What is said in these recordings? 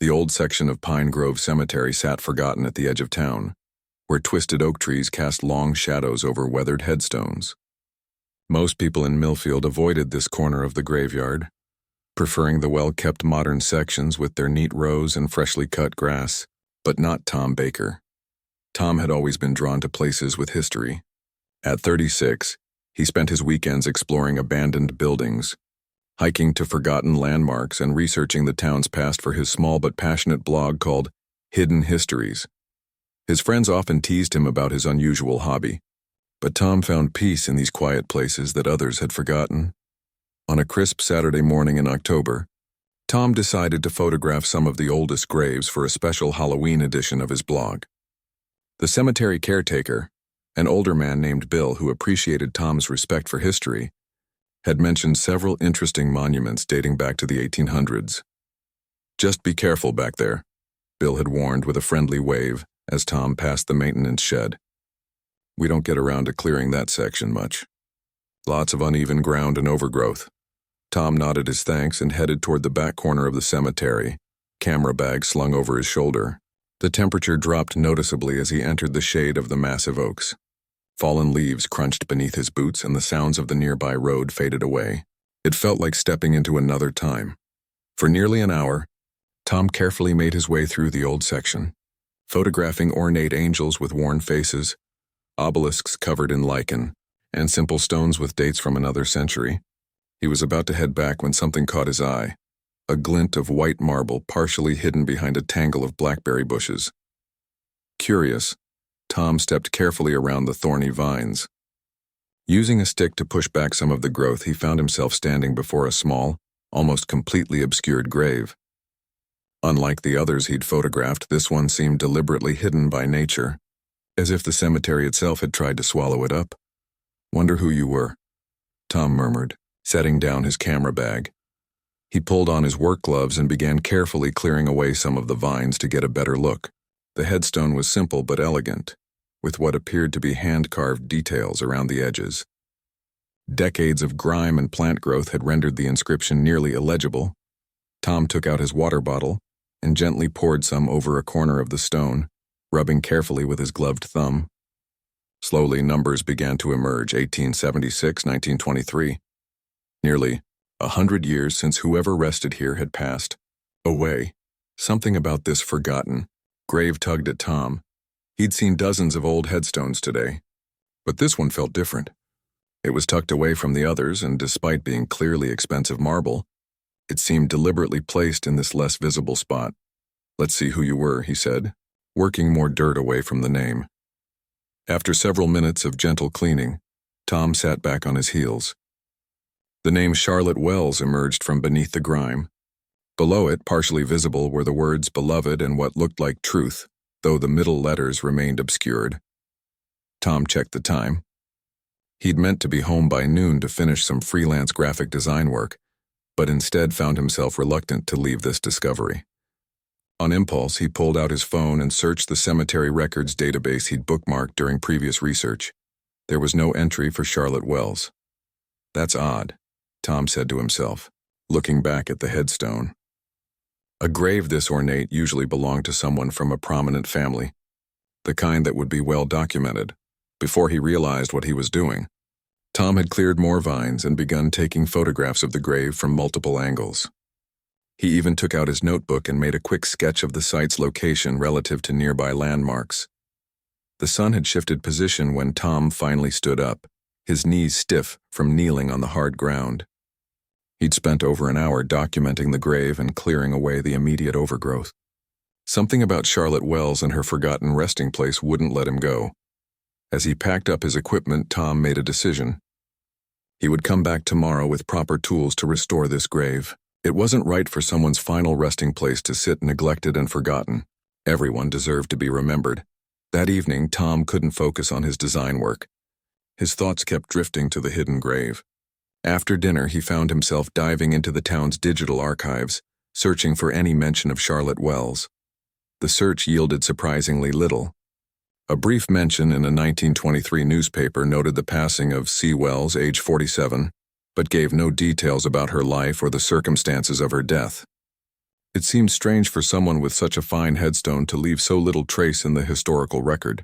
The old section of Pine Grove Cemetery sat forgotten at the edge of town, where twisted oak trees cast long shadows over weathered headstones. Most people in Millfield avoided this corner of the graveyard, preferring the well-kept modern sections with their neat rows and freshly cut grass, but not Tom Baker. Tom had always been drawn to places with history. At 36, he spent his weekends exploring abandoned buildings, hiking to forgotten landmarks, and researching the town's past for his small but passionate blog called Hidden Histories. His friends often teased him about his unusual hobby, but Tom found peace in these quiet places that others had forgotten. On a crisp Saturday morning in October, Tom decided to photograph some of the oldest graves for a special Halloween edition of his blog. The cemetery caretaker, an older man named Bill who appreciated Tom's respect for history, had mentioned several interesting monuments dating back to the 1800s. "Just be careful back there," Bill had warned with a friendly wave as Tom passed the maintenance shed. "We don't get around to clearing that section much. Lots of uneven ground and overgrowth." Tom nodded his thanks and headed toward the back corner of the cemetery, camera bag slung over his shoulder. The temperature dropped noticeably as he entered the shade of the massive oaks. Fallen leaves crunched beneath his boots and the sounds of the nearby road faded away. It felt like stepping into another time. For nearly an hour, Tom carefully made his way through the old section, photographing ornate angels with worn faces, obelisks covered in lichen, and simple stones with dates from another century. He was about to head back when something caught his eye, a glint of white marble partially hidden behind a tangle of blackberry bushes. Curious, Tom stepped carefully around the thorny vines. Using a stick to push back some of the growth, he found himself standing before a small, almost completely obscured grave. Unlike the others he'd photographed, this one seemed deliberately hidden by nature, as if the cemetery itself had tried to swallow it up. "Wonder who you were," Tom murmured, setting down his camera bag. He pulled on his work gloves and began carefully clearing away some of the vines to get a better look. The headstone was simple but elegant, with what appeared to be hand-carved details around the edges. Decades of grime and plant growth had rendered the inscription nearly illegible. Tom took out his water bottle and gently poured some over a corner of the stone, rubbing carefully with his gloved thumb. Slowly, numbers began to emerge: 1876, 1923. Nearly 100 years since whoever rested here had passed away. Something about this forgotten grave tugged at Tom. He'd seen dozens of old headstones today, but this one felt different. It was tucked away from the others, and despite being clearly expensive marble, it seemed deliberately placed in this less visible spot. "Let's see who you were," he said, working more dirt away from the name. After several minutes of gentle cleaning, Tom sat back on his heels. The name Charlotte Wells emerged from beneath the grime. Below it, partially visible, were the words beloved and what looked like truth, though the middle letters remained obscured. Tom checked the time. He'd meant to be home by noon to finish some freelance graphic design work, but instead found himself reluctant to leave this discovery. On impulse, he pulled out his phone and searched the cemetery records database he'd bookmarked during previous research. There was no entry for Charlotte Wells. "That's odd," Tom said to himself, looking back at the headstone. A grave this ornate usually belonged to someone from a prominent family, the kind that would be well documented. Before he realized what he was doing, Tom had cleared more vines and begun taking photographs of the grave from multiple angles. He even took out his notebook and made a quick sketch of the site's location relative to nearby landmarks. The sun had shifted position when Tom finally stood up, his knees stiff from kneeling on the hard ground. He'd spent over an hour documenting the grave and clearing away the immediate overgrowth. Something about Charlotte Wells and her forgotten resting place wouldn't let him go. As he packed up his equipment, Tom made a decision. He would come back tomorrow with proper tools to restore this grave. It wasn't right for someone's final resting place to sit neglected and forgotten. Everyone deserved to be remembered. That evening, Tom couldn't focus on his design work. His thoughts kept drifting to the hidden grave. After dinner, he found himself diving into the town's digital archives, searching for any mention of Charlotte Wells. The search yielded surprisingly little. A brief mention in a 1923 newspaper noted the passing of C. Wells, age 47, but gave no details about her life or the circumstances of her death. It seemed strange for someone with such a fine headstone to leave so little trace in the historical record.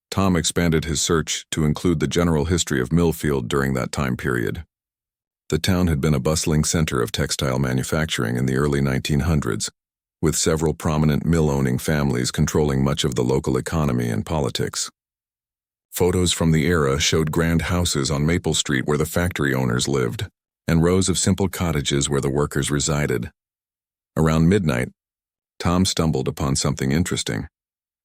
Tom expanded his search to include the general history of Millfield during that time period. The town had been a bustling center of textile manufacturing in the early 1900s, with several prominent mill-owning families controlling much of the local economy and politics. Photos from the era showed grand houses on Maple Street where the factory owners lived, and rows of simple cottages where the workers resided. Around midnight, Tom stumbled upon something interesting,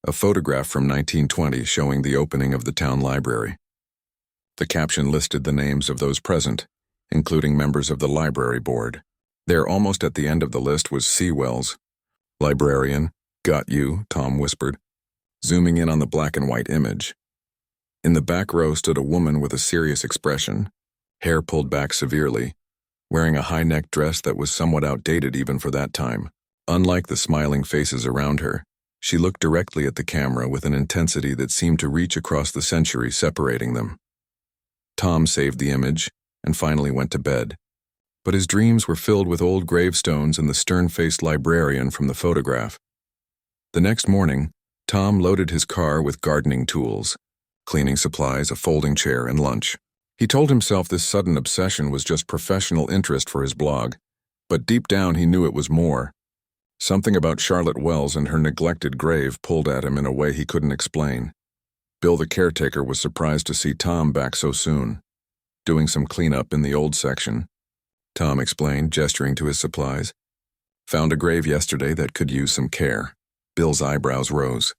a photograph from 1920 showing the opening of the town library. The caption listed the names of those present, including members of the library board. There, almost at the end of the list, was C. Wells. "Librarian, got you," Tom whispered, zooming in on the black and white image. In the back row stood a woman with a serious expression, hair pulled back severely, wearing a high-necked dress that was somewhat outdated even for that time. Unlike the smiling faces around her, she looked directly at the camera with an intensity that seemed to reach across the centuries separating them. Tom saved the image and finally went to bed, but his dreams were filled with old gravestones and the stern-faced librarian from the photograph. The next morning, Tom loaded his car with gardening tools, cleaning supplies, a folding chair, and lunch. He told himself this sudden obsession was just professional interest for his blog, but deep down he knew it was more. Something about Charlotte Wells and her neglected grave pulled at him in a way he couldn't explain. Bill the caretaker was surprised to see Tom back so soon. "Doing some cleanup in the old section," Tom explained, gesturing to his supplies. "Found a grave yesterday that could use some care." Bill's eyebrows rose.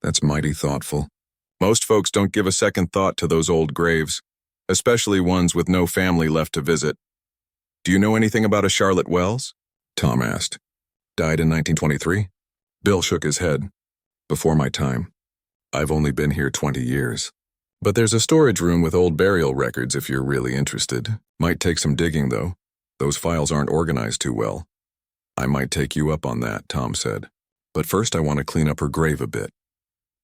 "That's mighty thoughtful. Most folks don't give a second thought to those old graves, especially ones with no family left to visit. Do you know anything about a Charlotte Wells?" Tom asked. "Died in 1923? Bill shook his head. "Before my time. I've only been here 20 years. But there's a storage room with old burial records if you're really interested. Might take some digging, though. Those files aren't organized too well." "I might take you up on that," Tom said. "But first I want to clean up her grave a bit."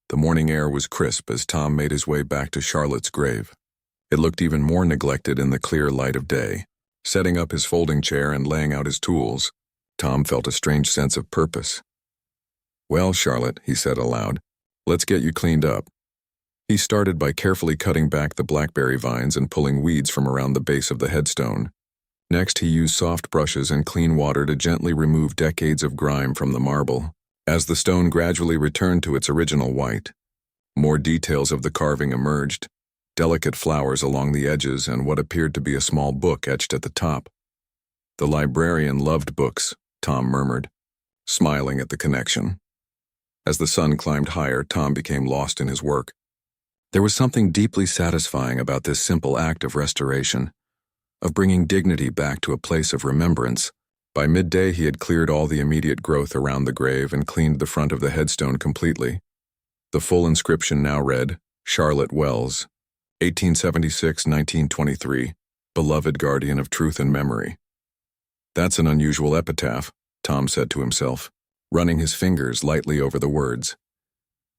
The morning air was crisp as Tom made his way back to Charlotte's grave. It looked even more neglected in the clear light of day. Setting up his folding chair and laying out his tools, Tom felt a strange sense of purpose. "Well, Charlotte," he said aloud, "let's get you cleaned up." He started by carefully cutting back the blackberry vines and pulling weeds from around the base of the headstone. Next, he used soft brushes and clean water to gently remove decades of grime from the marble. As the stone gradually returned to its original white, more details of the carving emerged, delicate flowers along the edges and what appeared to be a small book etched at the top. "The librarian loved books," Tom murmured, smiling at the connection. As the sun climbed higher, Tom became lost in his work. There was something deeply satisfying about this simple act of restoration, of bringing dignity back to a place of remembrance. By midday, he had cleared all the immediate growth around the grave and cleaned the front of the headstone completely. The full inscription now read, "Charlotte Wells, 1876-1923, beloved guardian of truth and memory." "That's an unusual epitaph," Tom said to himself, running his fingers lightly over the words.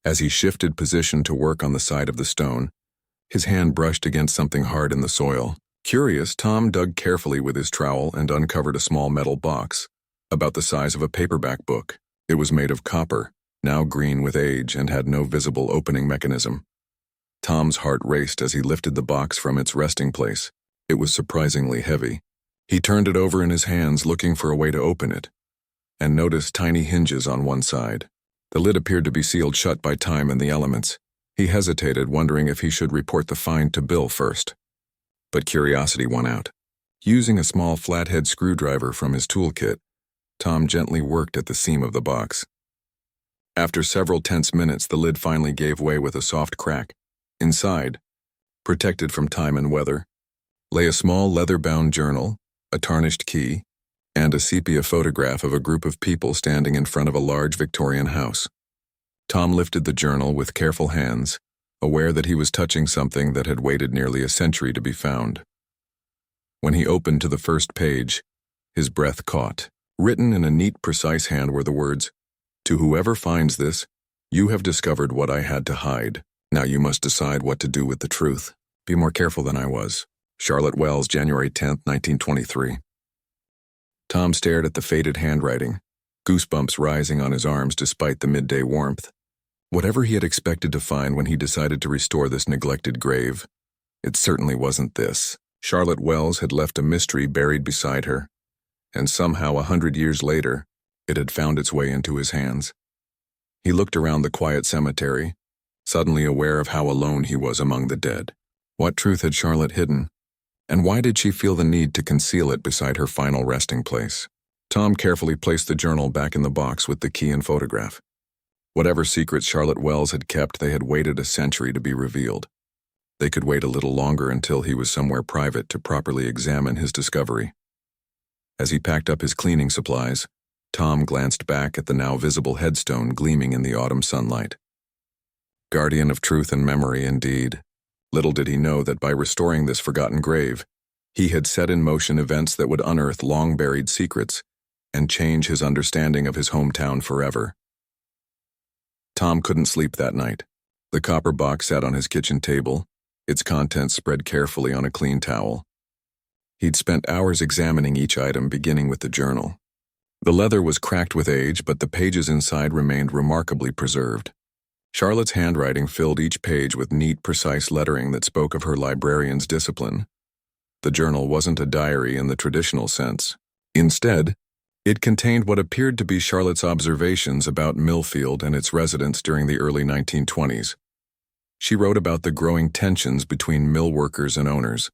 As he shifted position to work on the side of the stone, his hand brushed against something hard in the soil. Curious, Tom dug carefully with his trowel and uncovered a small metal box, about the size of a paperback book. It was made of copper, now green with age, and had no visible opening mechanism. Tom's heart raced as he lifted the box from its resting place. It was surprisingly heavy. He turned it over in his hands, looking for a way to open it, and noticed tiny hinges on one side. The lid appeared to be sealed shut by time and the elements. He hesitated, wondering if he should report the find to Bill first. But curiosity won out. Using a small flathead screwdriver from his toolkit, Tom gently worked at the seam of the box. After several tense minutes, the lid finally gave way with a soft crack. Inside, protected from time and weather, lay a small leather-bound journal, a tarnished key, and a sepia photograph of a group of people standing in front of a large Victorian house. Tom lifted the journal with careful hands, aware that he was touching something that had waited nearly a century to be found. When he opened to the first page, his breath caught. Written in a neat, precise hand were the words, "To whoever finds this, you have discovered what I had to hide. Now you must decide what to do with the truth. Be more careful than I was. Charlotte Wells, January 10th, 1923. Tom stared at the faded handwriting, goosebumps rising on his arms despite the midday warmth. Whatever he had expected to find when he decided to restore this neglected grave, it certainly wasn't this. Charlotte Wells had left a mystery buried beside her, and somehow 100 years later, it had found its way into his hands. He looked around the quiet cemetery, suddenly aware of how alone he was among the dead. What truth had Charlotte hidden, and why did she feel the need to conceal it beside her final resting place? Tom carefully placed the journal back in the box with the key and photograph. Whatever secrets Charlotte Wells had kept, they had waited a century to be revealed. They could wait a little longer until he was somewhere private to properly examine his discovery. As he packed up his cleaning supplies, Tom glanced back at the now visible headstone gleaming in the autumn sunlight. Guardian of truth and memory, indeed. Little did he know that by restoring this forgotten grave, he had set in motion events that would unearth long-buried secrets and change his understanding of his hometown forever. Tom couldn't sleep that night. The copper box sat on his kitchen table, its contents spread carefully on a clean towel. He'd spent hours examining each item, beginning with the journal. The leather was cracked with age, but the pages inside remained remarkably preserved. Charlotte's handwriting filled each page with neat, precise lettering that spoke of her librarian's discipline. The journal wasn't a diary in the traditional sense. Instead, it contained what appeared to be Charlotte's observations about Millfield and its residents during the early 1920s. She wrote about the growing tensions between mill workers and owners,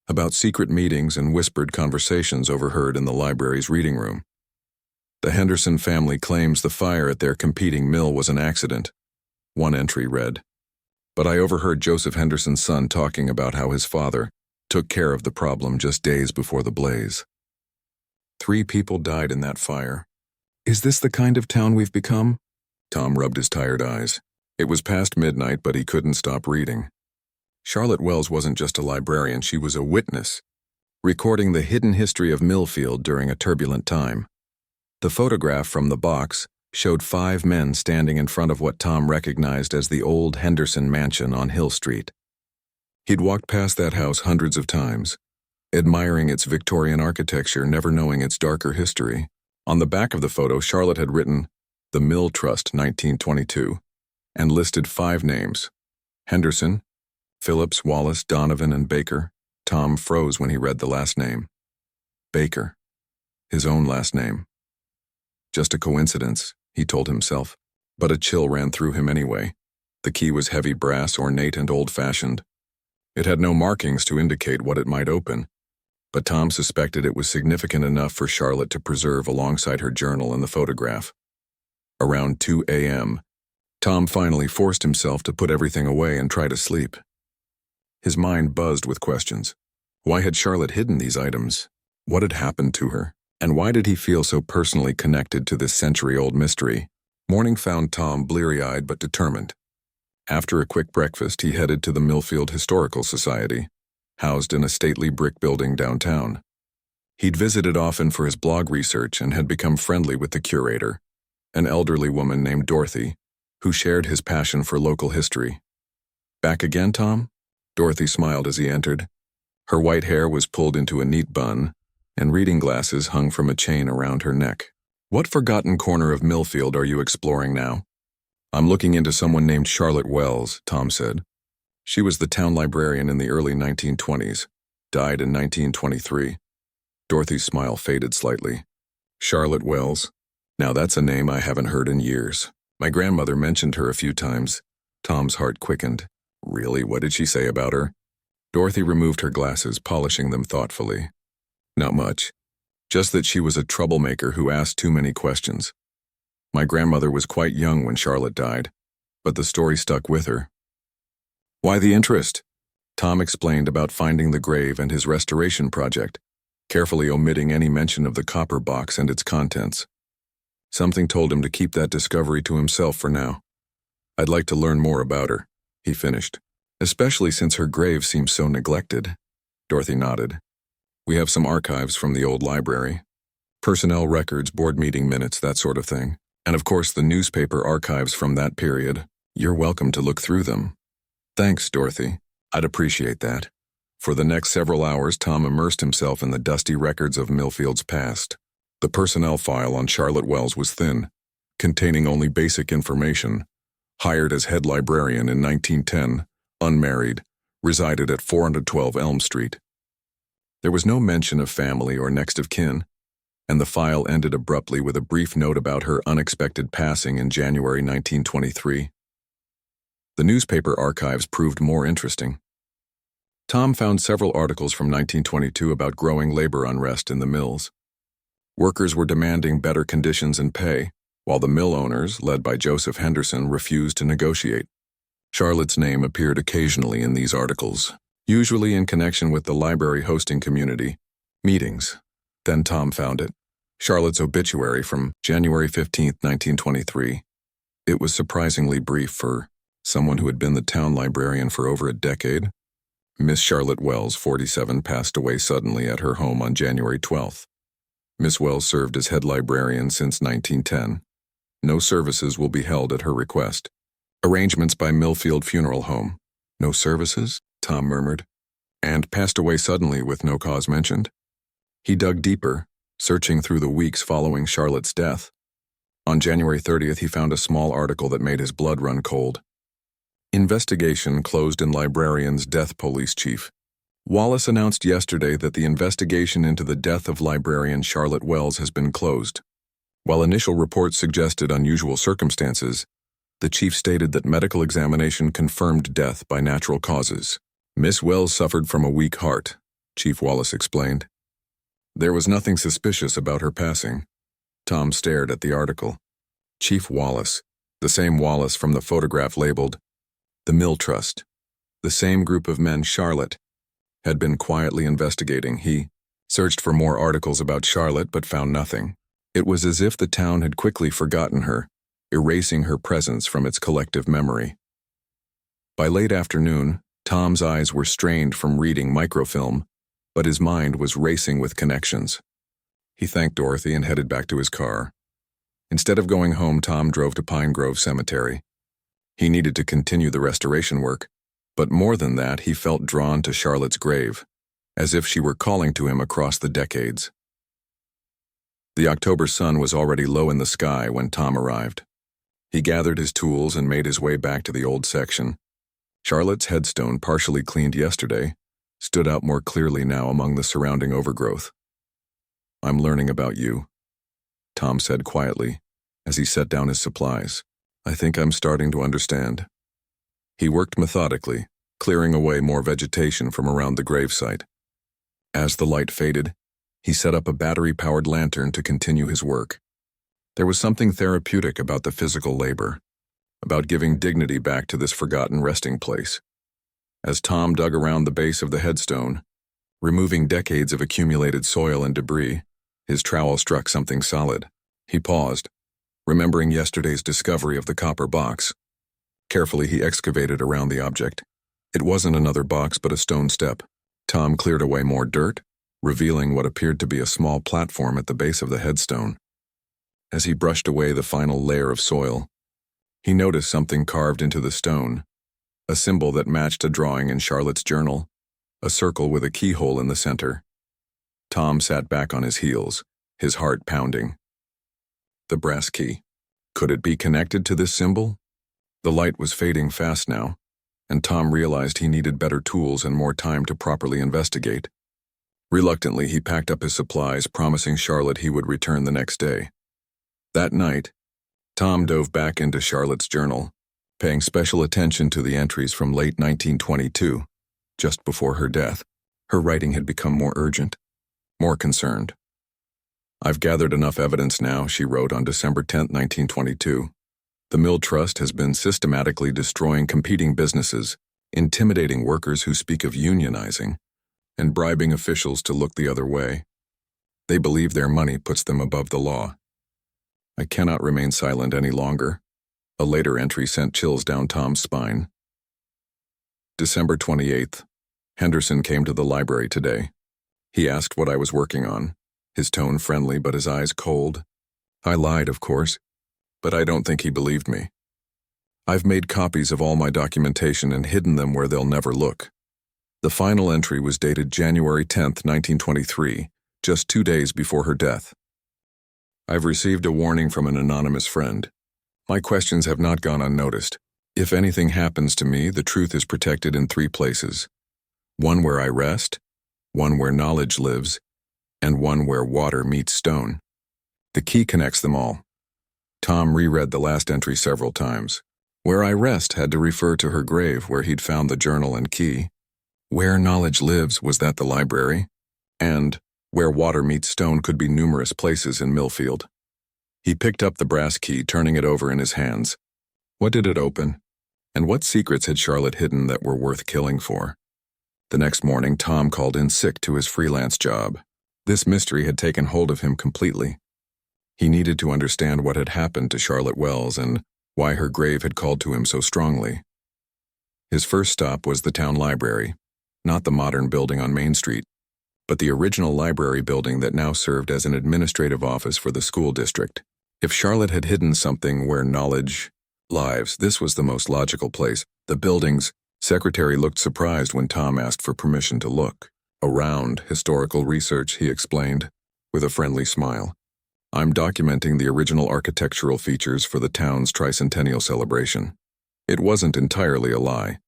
about secret meetings and whispered conversations overheard in the library's reading room. The Henderson family claims the fire at their competing mill was an accident. One entry read, "But I overheard Joseph Henderson's son talking about how his father took care of the problem just days before the blaze. 3 people died in that fire. Is this the kind of town we've become?" Tom rubbed his tired eyes. It was past midnight, but he couldn't stop reading. Charlotte Wells wasn't just a librarian, she was a witness, recording the hidden history of Millfield during a turbulent time. The photograph from the box showed 5 men standing in front of what Tom recognized as the old Henderson mansion on Hill Street. He'd walked past that house hundreds of times, admiring its Victorian architecture, never knowing its darker history. On the back of the photo, Charlotte had written, "The Mill Trust, 1922, and listed 5 names: Henderson, Phillips, Wallace, Donovan, and Baker. Tom froze when he read the last name. Baker. His own last name. Just a coincidence, he told himself, but a chill ran through him anyway. The key was heavy brass, ornate and old-fashioned. It had no markings to indicate what it might open, but Tom suspected it was significant enough for Charlotte to preserve alongside her journal and the photograph. Around 2 a.m., Tom finally forced himself to put everything away and try to sleep. His mind buzzed with questions. Why had Charlotte hidden these items? What had happened to her? And why did he feel so personally connected to this century-old mystery? Morning found Tom bleary-eyed but determined. After a quick breakfast, he headed to the Millfield Historical Society, housed in a stately brick building downtown. He'd visited often for his blog research and had become friendly with the curator, an elderly woman named Dorothy, who shared his passion for local history. "Back again, Tom?" Dorothy smiled as he entered. Her white hair was pulled into a neat bun, and reading glasses hung from a chain around her neck. "What forgotten corner of Millfield are you exploring now?" "I'm looking into someone named Charlotte Wells," Tom said. "She was the town librarian in the early 1920s, died in 1923. Dorothy's smile faded slightly. "Charlotte Wells? Now that's a name I haven't heard in years. My grandmother mentioned her a few times." Tom's heart quickened. "Really? What did she say about her?" Dorothy removed her glasses, polishing them thoughtfully. "Not much. Just that she was a troublemaker who asked too many questions. My grandmother was quite young when Charlotte died, but the story stuck with her." "Why the interest?" Tom explained about finding the grave and his restoration project, carefully omitting any mention of the copper box and its contents. Something told him to keep that discovery to himself for now. "I'd like to learn more about her," he finished, "especially since her grave seems so neglected." Dorothy nodded. "We have some archives from the old library. Personnel records, board meeting minutes, that sort of thing. And of course the newspaper archives from that period. You're welcome to look through them." "Thanks, Dorothy. I'd appreciate that." For the next several hours, Tom immersed himself in the dusty records of Millfield's past. The personnel file on Charlotte Wells was thin, containing only basic information. Hired as head librarian in 1910, unmarried, resided at 412 Elm Street. There was no mention of family or next of kin, and the file ended abruptly with a brief note about her unexpected passing in January 1923. The newspaper archives proved more interesting. Tom found several articles from 1922 about growing labor unrest in the mills. Workers were demanding better conditions and pay, while the mill owners, led by Joseph Henderson, refused to negotiate. Charlotte's name appeared occasionally in these articles, usually in connection with the library hosting community meetings. Then Tom found it. Charlotte's obituary from January 15, 1923. It was surprisingly brief for someone who had been the town librarian for over a decade. Miss Charlotte Wells, 47, passed away suddenly at her home on January 12th. Miss Wells served as head librarian since 1910. No services will be held at her request. Arrangements by Millfield Funeral Home. No services? Tom murmured. And passed away suddenly with no cause mentioned? He dug deeper, searching through the weeks following Charlotte's death. On January 30th, he found a small article that made his blood run cold. Investigation closed in librarian's death. Police chief Wallace announced yesterday that the investigation into the death of librarian Charlotte Wells has been closed. While initial reports suggested unusual circumstances, the chief stated that medical examination confirmed death by natural causes. Miss Wells suffered from a weak heart, Chief Wallace explained. There was nothing suspicious about her passing. Tom stared at the article. Chief Wallace, the same Wallace from the photograph labeled the Mill Trust, the same group of men Charlotte had been quietly investigating. He searched for more articles about Charlotte but found nothing. It was as if the town had quickly forgotten her, erasing her presence from its collective memory. By late afternoon, Tom's eyes were strained from reading microfilm, but his mind was racing with connections. He thanked Dorothy and headed back to his car. Instead of going home, Tom drove to Pine Grove Cemetery. He needed to continue the restoration work, but more than that, he felt drawn to Charlotte's grave, as if she were calling to him across the decades. The October sun was already low in the sky when Tom arrived. He gathered his tools and made his way back to the old section. Charlotte's headstone, partially cleaned yesterday, stood out more clearly now among the surrounding overgrowth. "I'm learning about you," Tom said quietly, as he set down his supplies. "I think I'm starting to understand." He worked methodically, clearing away more vegetation from around the gravesite. As the light faded, he set up a battery-powered lantern to continue his work. There was something therapeutic about the physical labor, about giving dignity back to this forgotten resting place. As Tom dug around the base of the headstone, removing decades of accumulated soil and debris, his trowel struck something solid. He paused, remembering yesterday's discovery of the copper box. Carefully, he excavated around the object. It wasn't another box, but a stone step. Tom cleared away more dirt, revealing what appeared to be a small platform at the base of the headstone. As he brushed away the final layer of soil, he noticed something carved into the stone, a symbol that matched a drawing in Charlotte's journal, a circle with a keyhole in the center. Tom sat back on his heels, his heart pounding. The brass key. Could it be connected to this symbol? The light was fading fast now, and Tom realized he needed better tools and more time to properly investigate. Reluctantly, he packed up his supplies, promising Charlotte he would return the next day. That night, Tom dove back into Charlotte's journal, paying special attention to the entries from late 1922, just before her death. Her writing had become more urgent, more concerned. "I've gathered enough evidence now," she wrote on December 10, 1922. "The Mill Trust has been systematically destroying competing businesses, intimidating workers who speak of unionizing, and bribing officials to look the other way. They believe their money puts them above the law. I cannot remain silent any longer." A later entry sent chills down Tom's spine. December 28th. Henderson came to the library today. He asked what I was working on, his tone friendly but his eyes cold. I lied, of course, but I don't think he believed me. "I've made copies of all my documentation and hidden them where they'll never look." The final entry was dated January 10, 1923, just 2 days before her death. I've received a warning from an anonymous friend. My questions have not gone unnoticed. If anything happens to me, the truth is protected in 3 places. One where I rest, one where knowledge lives, and one where water meets stone. The key connects them all. Tom reread the last entry several times. Where I rest had to refer to her grave where he'd found the journal and key. Where knowledge lives, was that the library? And where water meets stone could be numerous places in Millfield. He picked up the brass key, turning it over in his hands. What did it open? And what secrets had Charlotte hidden that were worth killing for? The next morning, Tom called in sick to his freelance job. This mystery had taken hold of him completely. He needed to understand what had happened to Charlotte Wells and why her grave had called to him so strongly. His first stop was the town library, not the modern building on Main Street, but the original library building that now served as an administrative office for the school district. If Charlotte had hidden something where knowledge lives, this was the most logical place. The building's secretary looked surprised when Tom asked for permission to look. Around historical research, he explained, with a friendly smile. I'm documenting the original architectural features for the town's tricentennial celebration. It wasn't entirely a lie.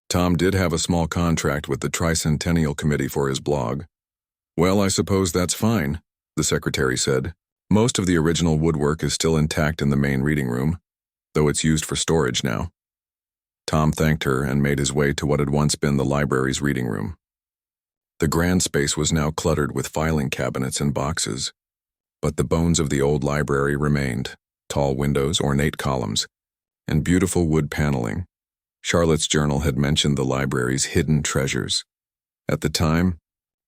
Tom did have a small contract with the Tricentennial Committee for his blog. Well, I suppose that's fine, the secretary said. Most of the original woodwork is still intact in the main reading room, though it's used for storage now. Tom thanked her and made his way to what had once been the library's reading room. The grand space was now cluttered with filing cabinets and boxes, but the bones of the old library remained: tall windows, ornate columns, and beautiful wood paneling. Charlotte's journal had mentioned the library's hidden treasures. At the time,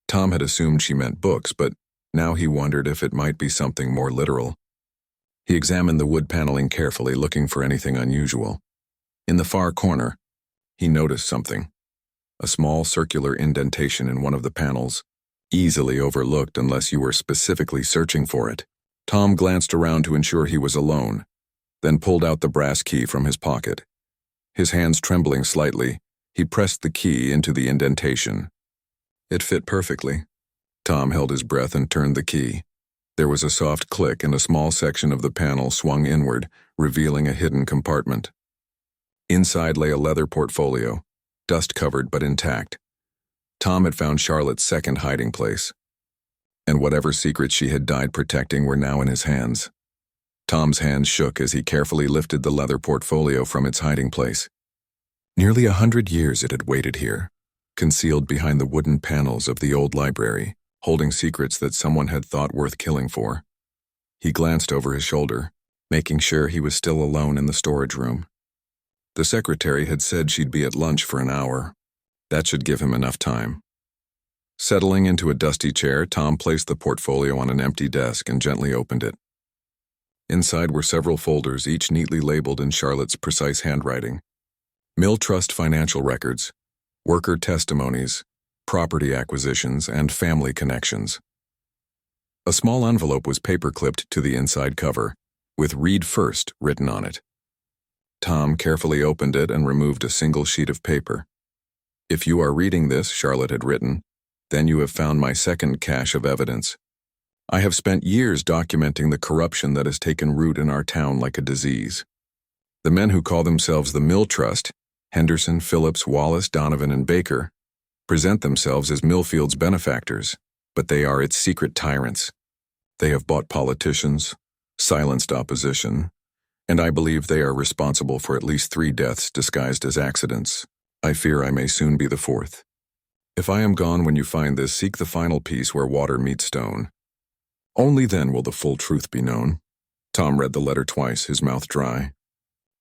Tom had assumed she meant books, but now he wondered if it might be something more literal. He examined the wood paneling carefully, looking for anything unusual. In the far corner, he noticed something: a small circular indentation in one of the panels, easily overlooked unless you were specifically searching for it. Tom glanced around to ensure he was alone, then pulled out the brass key from his pocket. His hands trembling slightly, he pressed the key into the indentation. It fit perfectly. Tom held his breath and turned the key. There was a soft click and a small section of the panel swung inward, revealing a hidden compartment. Inside lay a leather portfolio, dust-covered but intact. Tom had found Charlotte's second hiding place, and whatever secrets she had died protecting were now in his hands. Tom's hands shook as he carefully lifted the leather portfolio from its hiding place. Nearly 100 years it had waited here, concealed behind the wooden panels of the old library, holding secrets that someone had thought worth killing for. He glanced over his shoulder, making sure he was still alone in the storage room. The secretary had said she'd be at lunch for an hour. That should give him enough time. Settling into a dusty chair, Tom placed the portfolio on an empty desk and gently opened it. Inside were several folders, each neatly labeled in Charlotte's precise handwriting. Mill Trust financial records, worker testimonies, property acquisitions, and family connections. A small envelope was paper-clipped to the inside cover, with "Read First" written on it. Tom carefully opened it and removed a single sheet of paper. "If you are reading this," Charlotte had written, "then you have found my second cache of evidence. I have spent years documenting the corruption that has taken root in our town like a disease. The men who call themselves the Mill Trust, Henderson, Phillips, Wallace, Donovan, and Baker, present themselves as Millfield's benefactors, but they are its secret tyrants. They have bought politicians, silenced opposition, and I believe they are responsible for at least 3 deaths disguised as accidents. I fear I may soon be the 4th. If I am gone when you find this, seek the final piece where water meets stone. Only then will the full truth be known." Tom read the letter twice, his mouth dry.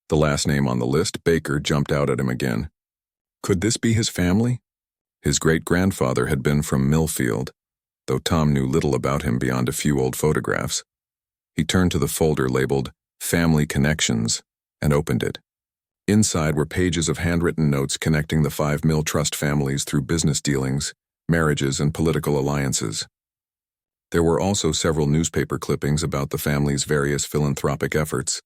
The last name on the list, Baker, jumped out at him again. Could this be his family? His great-grandfather had been from Millfield, though Tom knew little about him beyond a few old photographs. He turned to the folder labeled "Family Connections" and opened it. Inside were pages of handwritten notes connecting the 5 Mill Trust families through business dealings, marriages, and political alliances. There were also several newspaper clippings about the family's various philanthropic efforts: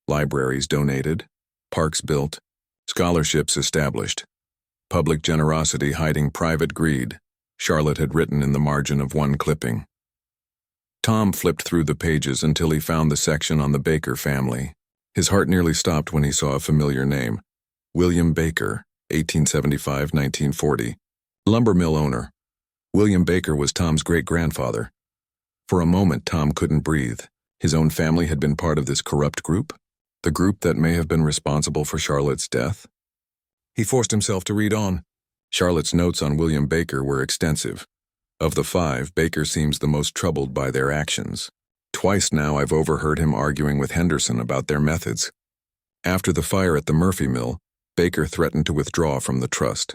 libraries donated, parks built, scholarships established, public generosity hiding private greed, Charlotte had written in the margin of one clipping. Tom flipped through the pages until he found the section on the Baker family. His heart nearly stopped when he saw a familiar name. William Baker, 1875-1940. Lumber mill owner. William Baker was Tom's great-grandfather. For a moment, Tom couldn't breathe. His own family had been part of this corrupt group? The group that may have been responsible for Charlotte's death? He forced himself to read on. Charlotte's notes on William Baker were extensive. Of the five, Baker seems the most troubled by their actions. Twice now I've overheard him arguing with Henderson about their methods. After the fire at the Murphy Mill, Baker threatened to withdraw from the trust.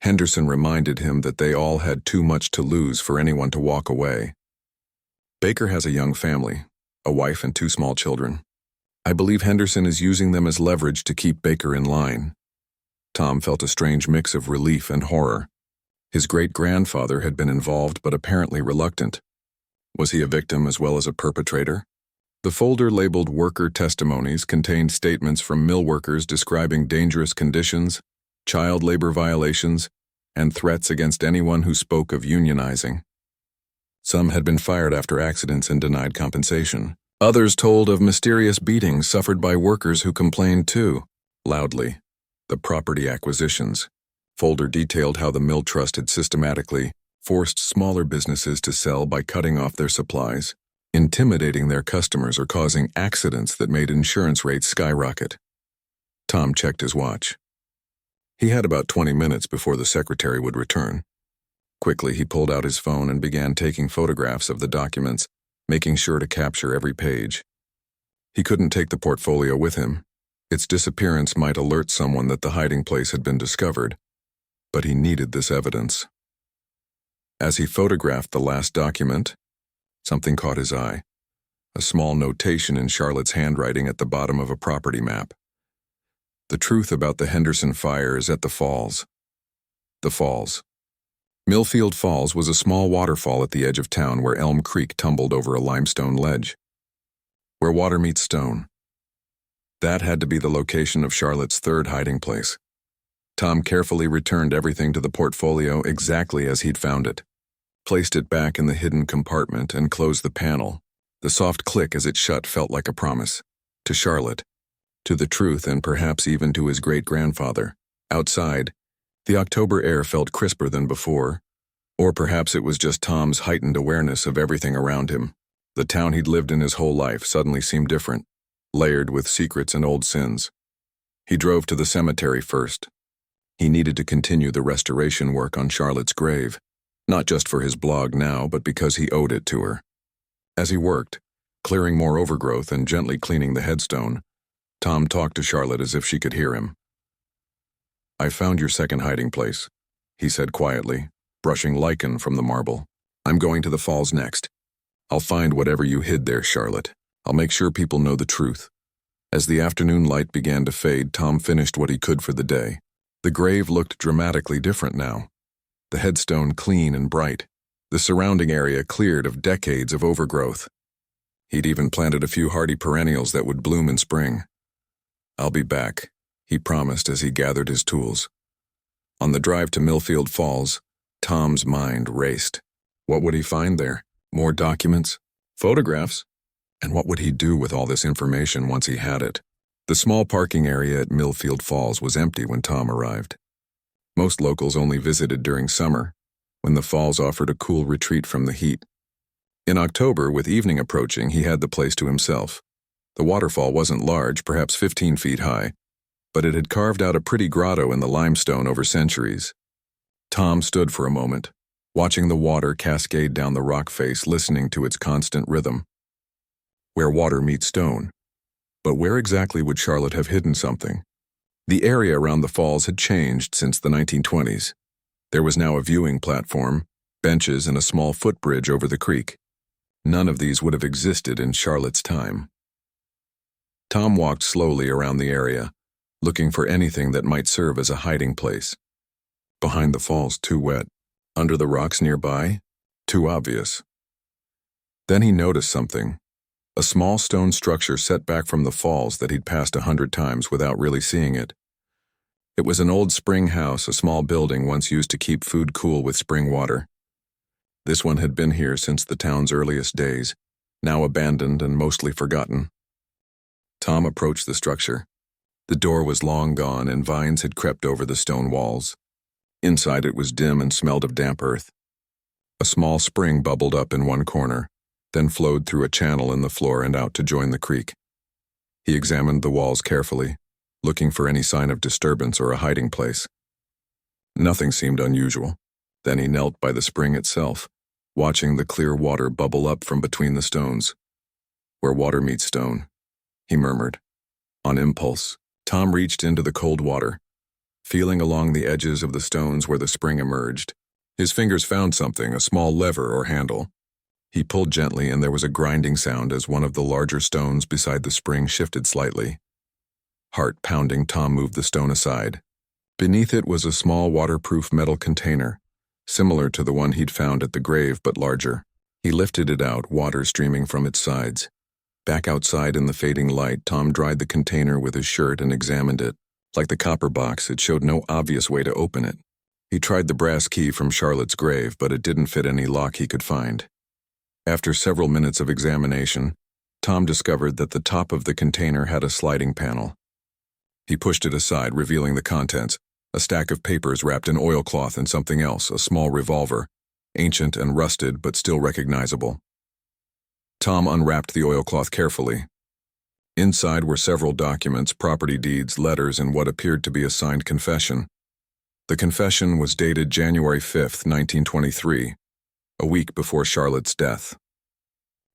Henderson reminded him that they all had too much to lose for anyone to walk away. Baker has a young family, a wife and 2 small children. I believe Henderson is using them as leverage to keep Baker in line. Tom felt a strange mix of relief and horror. His great-grandfather had been involved but apparently reluctant. Was he a victim as well as a perpetrator? The folder labeled Worker Testimonies contained statements from mill workers describing dangerous conditions, child labor violations, and threats against anyone who spoke of unionizing. Some had been fired after accidents and denied compensation. Others told of mysterious beatings suffered by workers who complained too, loudly. The property acquisitions. Folder detailed how the mill trust had systematically forced smaller businesses to sell by cutting off their supplies, intimidating their customers or causing accidents that made insurance rates skyrocket. Tom checked his watch. He had about 20 minutes before the secretary would return. Quickly, he pulled out his phone and began taking photographs of the documents, making sure to capture every page. He couldn't take the portfolio with him. Its disappearance might alert someone that the hiding place had been discovered, but he needed this evidence. As he photographed the last document, something caught his eye. A small notation in Charlotte's handwriting at the bottom of a property map. The truth about the Henderson fire is at the falls. The falls. Millfield Falls was a small waterfall at the edge of town where Elm Creek tumbled over a limestone ledge. Where water meets stone. That had to be the location of Charlotte's third hiding place. Tom carefully returned everything to the portfolio exactly as he'd found it, placed it back in the hidden compartment and closed the panel. The soft click as it shut felt like a promise. To Charlotte, to the truth, and perhaps even to his great-grandfather. Outside, the October air felt crisper than before, or perhaps it was just Tom's heightened awareness of everything around him. The town he'd lived in his whole life suddenly seemed different, layered with secrets and old sins. He drove to the cemetery first. He needed to continue the restoration work on Charlotte's grave, not just for his blog now, but because he owed it to her. As he worked, clearing more overgrowth and gently cleaning the headstone, Tom talked to Charlotte as if she could hear him. "I found your second hiding place," he said quietly, brushing lichen from the marble. "I'm going to the falls next. I'll find whatever you hid there, Charlotte. I'll make sure people know the truth." As the afternoon light began to fade, Tom finished what he could for the day. The grave looked dramatically different now. The headstone clean and bright. The surrounding area cleared of decades of overgrowth. He'd even planted a few hardy perennials that would bloom in spring. "I'll be back," he promised as he gathered his tools. On the drive to Millfield Falls, Tom's mind raced. What would he find there? More documents? Photographs? And what would he do with all this information once he had it? The small parking area at Millfield Falls was empty when Tom arrived. Most locals only visited during summer, when the falls offered a cool retreat from the heat. In October, with evening approaching, he had the place to himself. The waterfall wasn't large, perhaps 15 feet high, but it had carved out a pretty grotto in the limestone over centuries. Tom stood for a moment, watching the water cascade down the rock face, listening to its constant rhythm. Where water meets stone. But where exactly would Charlotte have hidden something? The area around the falls had changed since the 1920s. There was now a viewing platform, benches, and a small footbridge over the creek. None of these would have existed in Charlotte's time. Tom walked slowly around the area, looking for anything that might serve as a hiding place. Behind the falls, too wet. Under the rocks nearby, too obvious. Then he noticed something. A small stone structure set back from the falls that he'd passed 100 times without really seeing it. It was an old spring house, a small building once used to keep food cool with spring water. This one had been here since the town's earliest days, now abandoned and mostly forgotten. Tom approached the structure. The door was long gone and vines had crept over the stone walls. Inside it was dim and smelled of damp earth. A small spring bubbled up in one corner, then flowed through a channel in the floor and out to join the creek. He examined the walls carefully, looking for any sign of disturbance or a hiding place. Nothing seemed unusual. Then he knelt by the spring itself, watching the clear water bubble up from between the stones. "Where water meets stone," he murmured. On impulse, Tom reached into the cold water, feeling along the edges of the stones where the spring emerged. His fingers found something, a small lever or handle. He pulled gently and there was a grinding sound as one of the larger stones beside the spring shifted slightly. Heart pounding, Tom moved the stone aside. Beneath it was a small waterproof metal container, similar to the one he'd found at the grave but larger. He lifted it out, water streaming from its sides. Back outside in the fading light, Tom dried the container with his shirt and examined it. Like the copper box, it showed no obvious way to open it. He tried the brass key from Charlotte's grave, but it didn't fit any lock he could find. After several minutes of examination, Tom discovered that the top of the container had a sliding panel. He pushed it aside, revealing the contents: a stack of papers wrapped in oilcloth and something else, a small revolver, ancient and rusted but still recognizable. Tom unwrapped the oilcloth carefully. Inside were several documents, property deeds, letters, and what appeared to be a signed confession. The confession was dated January 5, 1923, a week before Charlotte's death.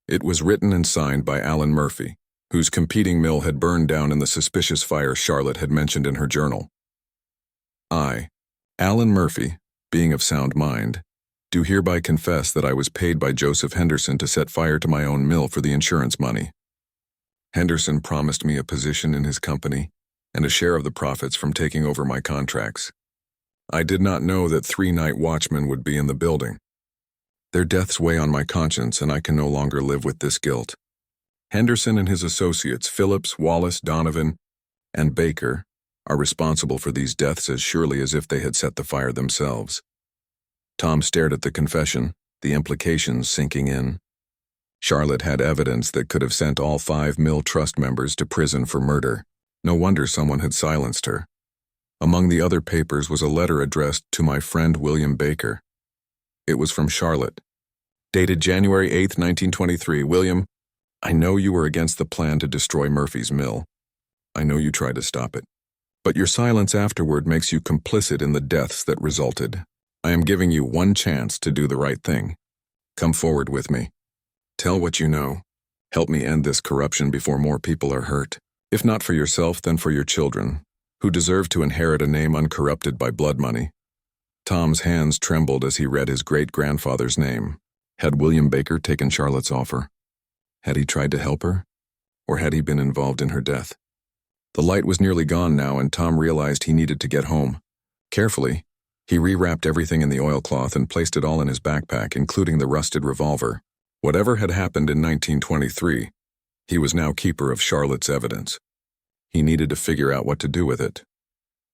It was written and signed by Alan Murphy, whose competing mill had burned down in the suspicious fire Charlotte had mentioned in her journal. I, Alan Murphy, being of sound mind, do hereby confess that I was paid by Joseph Henderson to set fire to my own mill for the insurance money. Henderson promised me a position in his company and a share of the profits from taking over my contracts. I did not know that 3 night watchmen would be in the building. Their deaths weigh on my conscience, and I can no longer live with this guilt. Henderson and his associates, Phillips, Wallace, Donovan, and Baker, are responsible for these deaths as surely as if they had set the fire themselves. Tom stared at the confession, the implications sinking in. Charlotte had evidence that could have sent all 5 mill trust members to prison for murder. No wonder someone had silenced her. Among the other papers was a letter addressed to my friend William Baker. It was from Charlotte. Dated January 8, 1923, William, I know you were against the plan to destroy Murphy's mill. I know you tried to stop it. But your silence afterward makes you complicit in the deaths that resulted. I am giving you one chance to do the right thing. Come forward with me. Tell what you know. Help me end this corruption before more people are hurt. If not for yourself, then for your children, who deserve to inherit a name uncorrupted by blood money. Tom's hands trembled as he read his great-grandfather's name. Had William Baker taken Charlotte's offer? Had he tried to help her? Or had he been involved in her death? The light was nearly gone now, and Tom realized he needed to get home. Carefully, he rewrapped everything in the oilcloth and placed it all in his backpack, including the rusted revolver. Whatever had happened in 1923, he was now keeper of Charlotte's evidence. He needed to figure out what to do with it.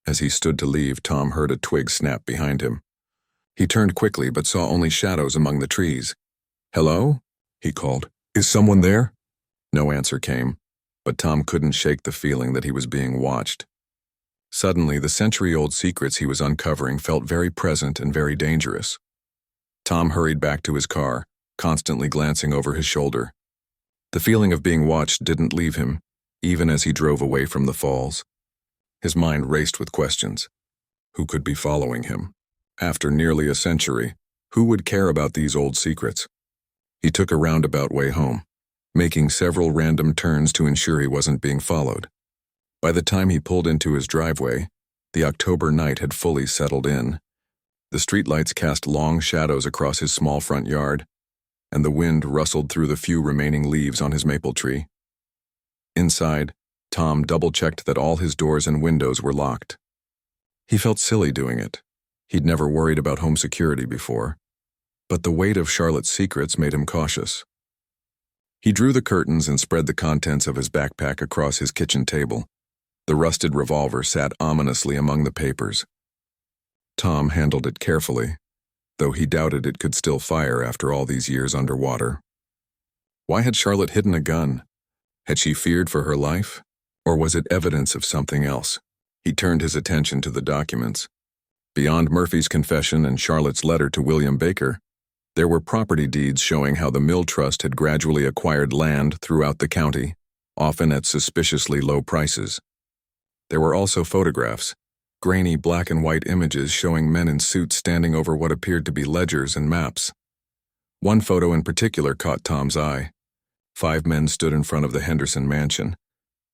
As he stood to leave, Tom heard a twig snap behind him. He turned quickly but saw only shadows among the trees. "Hello?" he called. "Is someone there?" No answer came, but Tom couldn't shake the feeling that he was being watched. Suddenly, the century-old secrets he was uncovering felt very present and very dangerous. Tom hurried back to his car, constantly glancing over his shoulder. The feeling of being watched didn't leave him, even as he drove away from the falls. His mind raced with questions. Who could be following him? After nearly a century, who would care about these old secrets? He took a roundabout way home, making several random turns to ensure he wasn't being followed. By the time he pulled into his driveway, the October night had fully settled in. The streetlights cast long shadows across his small front yard, and the wind rustled through the few remaining leaves on his maple tree. Inside, Tom double-checked that all his doors and windows were locked. He felt silly doing it. He'd never worried about home security before, but the weight of Charlotte's secrets made him cautious. He drew the curtains and spread the contents of his backpack across his kitchen table. The rusted revolver sat ominously among the papers. Tom handled it carefully. though he doubted it could still fire after all these years underwater. Why had Charlotte hidden a gun? Had she feared for her life? Or was it evidence of something else? He turned his attention to the documents. Beyond Murphy's confession and Charlotte's letter to William Baker, there were property deeds showing how the mill trust had gradually acquired land throughout the county, often at suspiciously low prices. There were also photographs, grainy black and white images showing men in suits standing over what appeared to be ledgers and maps. One photo in particular caught Tom's eye. 5 men stood in front of the Henderson mansion.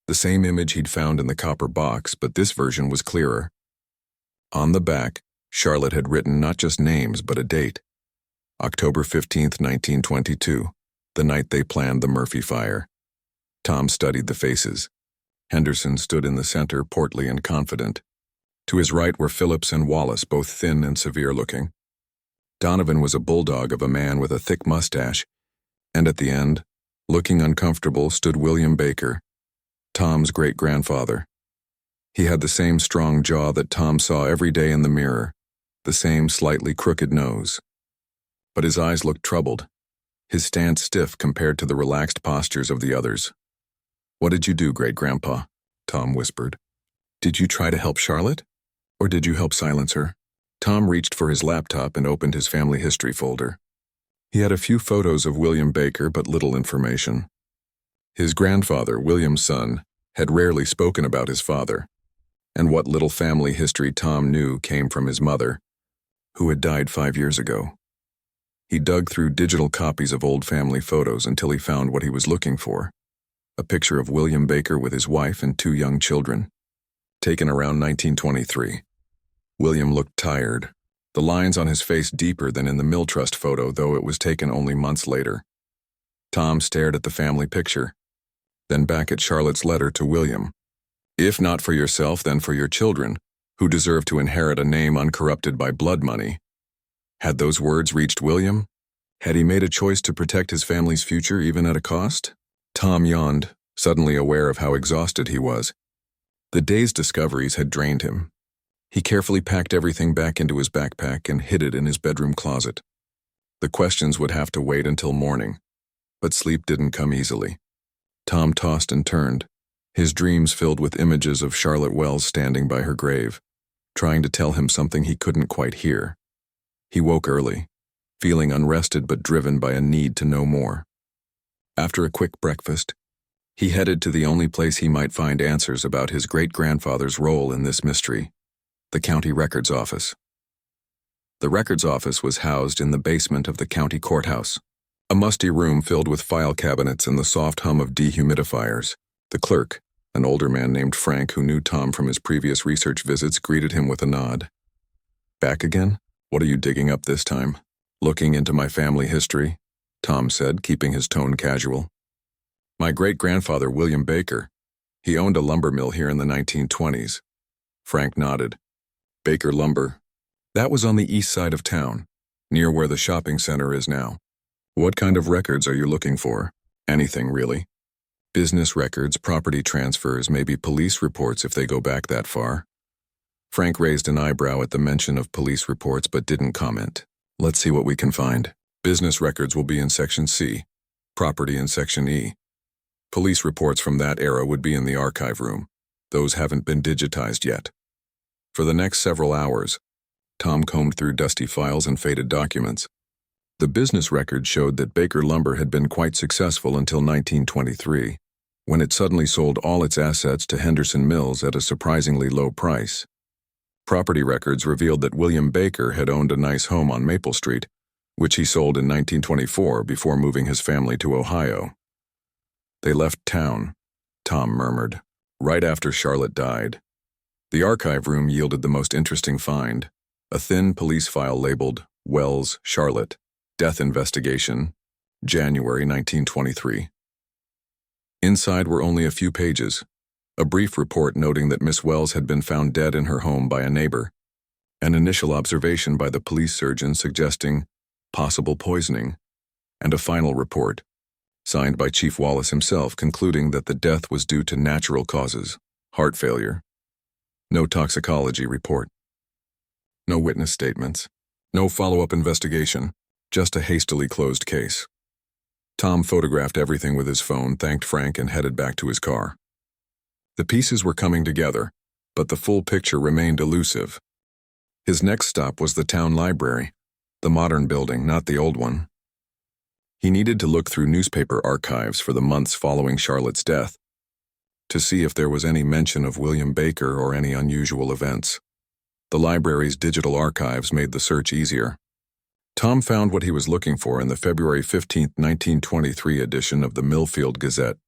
The same image he'd found in the copper box, but this version was clearer. On the back, Charlotte had written not just names but a date. October 15, 1922, the night they planned the Murphy fire. Tom studied the faces. Henderson stood in the center, portly and confident. To his right were Phillips and Wallace, both thin and severe-looking. Donovan was a bulldog of a man with a thick mustache, and at the end, looking uncomfortable, stood William Baker, Tom's great-grandfather. He had the same strong jaw that Tom saw every day in the mirror, the same slightly crooked nose. But his eyes looked troubled, his stance stiff compared to the relaxed postures of the others. "What did you do, Great-Grandpa?" Tom whispered. "Did you try to help Charlotte? Or did you help silence her?" Tom reached for his laptop and opened his family history folder. He had a few photos of William Baker, but little information. His grandfather, William's son, had rarely spoken about his father, and what little family history Tom knew came from his mother, who had died 5 years ago. He dug through digital copies of old family photos until he found what he was looking for: a picture of William Baker with his wife and 2 young children, taken around 1923. William looked tired, the lines on his face deeper than in the mill trust photo, though it was taken only months later. Tom stared at the family picture, then back at Charlotte's letter to William. "If not for yourself, then for your children, who deserve to inherit a name uncorrupted by blood money." Had those words reached William? Had he made a choice to protect his family's future even at a cost? Tom yawned, suddenly aware of how exhausted he was. The day's discoveries had drained him. He carefully packed everything back into his backpack and hid it in his bedroom closet. The questions would have to wait until morning, but sleep didn't come easily. Tom tossed and turned, his dreams filled with images of Charlotte Wells standing by her grave, trying to tell him something he couldn't quite hear. He woke early, feeling unrested but driven by a need to know more. After a quick breakfast, he headed to the only place he might find answers about his great-grandfather's role in this mystery: the county records office. The records office was housed in the basement of the county courthouse, a musty room filled with file cabinets and the soft hum of dehumidifiers. The clerk, an older man named Frank who knew Tom from his previous research visits, greeted him with a nod. "Back again? What are you digging up this time?" "Looking into my family history," Tom said, keeping his tone casual. "My great-grandfather, William Baker, he owned a lumber mill here in the 1920s. Frank nodded. "Baker Lumber. That was on the east side of town, near where the shopping center is now." "What kind of records are you looking for?" "Anything, really. Business records, property transfers, maybe police reports if they go back that far." Frank raised an eyebrow at the mention of police reports but didn't comment. "Let's see what we can find. Business records will be in Section C, property in Section E. Police reports from that era would be in the archive room. Those haven't been digitized yet." For the next several hours, Tom combed through dusty files and faded documents. The business records showed that Baker Lumber had been quite successful until 1923, when it suddenly sold all its assets to Henderson Mills at a surprisingly low price. Property records revealed that William Baker had owned a nice home on Maple Street, which he sold in 1924 before moving his family to Ohio. "They left town," Tom murmured, "right after Charlotte died." The archive room yielded the most interesting find: a thin police file labeled Wells, Charlotte, Death Investigation, January 1923. Inside were only a few pages: a brief report noting that Miss Wells had been found dead in her home by a neighbor, an initial observation by the police surgeon suggesting possible poisoning, and a final report, signed by Chief Wallace himself, concluding that the death was due to natural causes, heart failure. No toxicology report. No witness statements. No follow-up investigation, just a hastily closed case. Tom photographed everything with his phone, thanked Frank, and headed back to his car. The pieces were coming together, but the full picture remained elusive. His next stop was the town library, the modern building, not the old one. He needed to look through newspaper archives for the months following Charlotte's death to see if there was any mention of William Baker or any unusual events. The library's digital archives made the search easier. Tom found what he was looking for in the February 15, 1923 edition of the Millfield Gazette.